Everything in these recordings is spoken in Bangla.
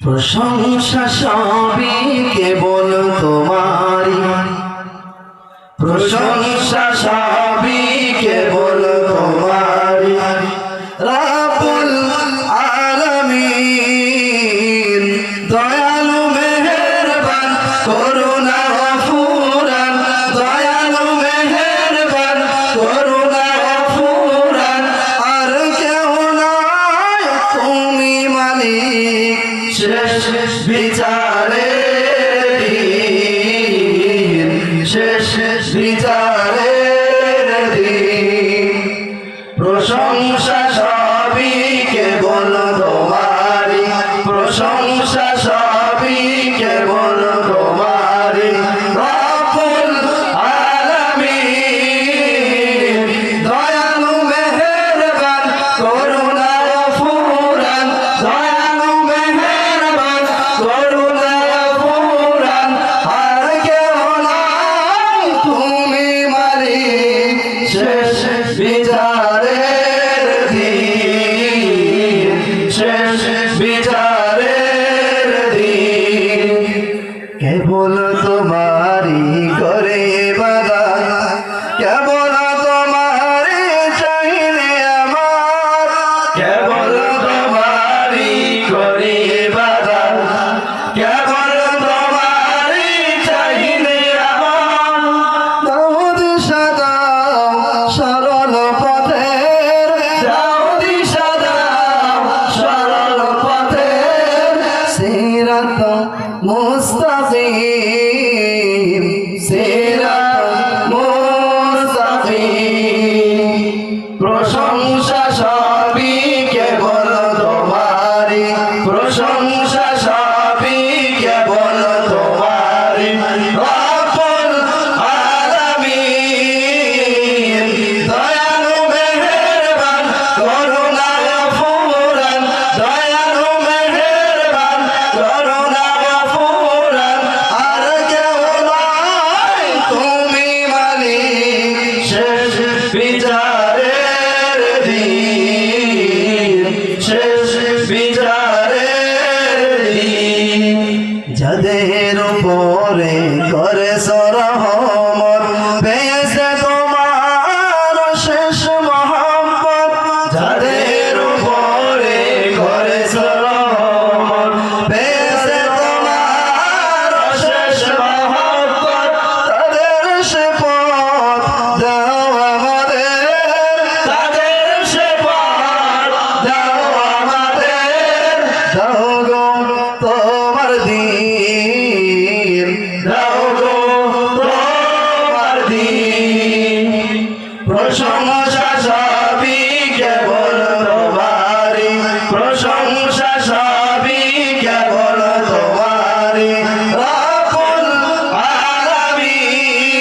প্রশংসা সবই কেবল তোমারি, প্রশংসা সবই কেবল তোমারি। রাব্বুল আলামিন দয়ালু মেহেরবান করুণা গফুরান, দয়ালু মেহেরবান করুণা গফুরান। আর কেউ নাই তুমি মালিক শেষ বিচারের দিন, শেষ বিচারের দিন। প্রশংসা সবই কেবল তোমারি, প্রশংসা সবই কেবল তোমারি। রব্বুল আলামিন দয়ালু মেহেরবান করুণা গফুরান, দয়ালু মেহেরবান করুণা গফুরান। আর কেউ নাই তুমি মালিক শেষ বিচারের দিন, শেষ বিচারের দিন। কেবল তোমারি করে ইবাদত, কেবল তোমারি চাইলে আমার, কেবল তোমারি করে ইবাদত, কেবল তোমারি চাইলে আমার। দাও দিশা দাও সরল পথের, দাও দিশা দাও সরল পথের। সিরাত মুস্তাকিম, সিরাত মুস্তাকিম। প্রশংসা সবই কেবল তোমারি, প্রশংসা সবই কেবল তোমারি। রব্বুল আলামিন দয়ালু মেহেরবান করুণা গফুরান, দয়ালু মেহেরবান করুণা গফুরান। আর কেউ নাই তুমি মালিক শেষ বিচারের দিন, শেষ বিচারের দিন। যাদের উপরে করেছ রহমত পেয়েছে তোমার শেষ মহব্বত, যাদের উপরে করেছ রহমত পেয়েছে তোমার শেষ মহব্বত। তাদের সে পথ দাও আমাদের, তাদের সে পথ দাও আমাদের। দাও গো তোমার দিন, দাও গো তোমার দিন। প্রশংসা সবই কেবল তোমারি, প্রশংসা সবই কেবল তোমারি। রব্বুল আলামিন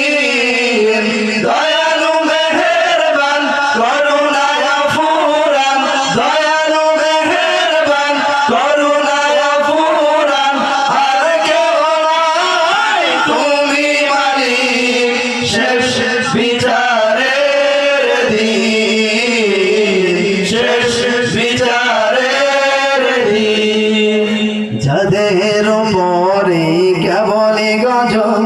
দয়ালু মেহেরবান করুণা গফুরান, দয়ালু মেহেরবান করুণা গফুরান। আর কেউ নাই তুমি মালিক শেষ বিচারের দিন, শেষ বিচারের দিন। যাদের উপরে কেবলই গজব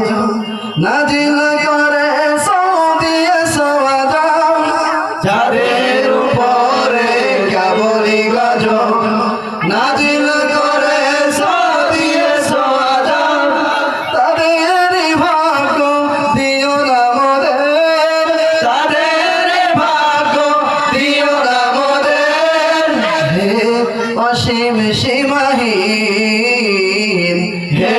নাজিল করে সৌদিয়ে সওয়াদাম, যাদের উপরে কেবলই গজব নাজিল করে সৌদিয়ে সওয়াদাম। তাদেরই ভাগ্য দিও না মোদের, তাদেরই ভাগ্য দিও না মোদের। হে অসীম সীমাহীন, হে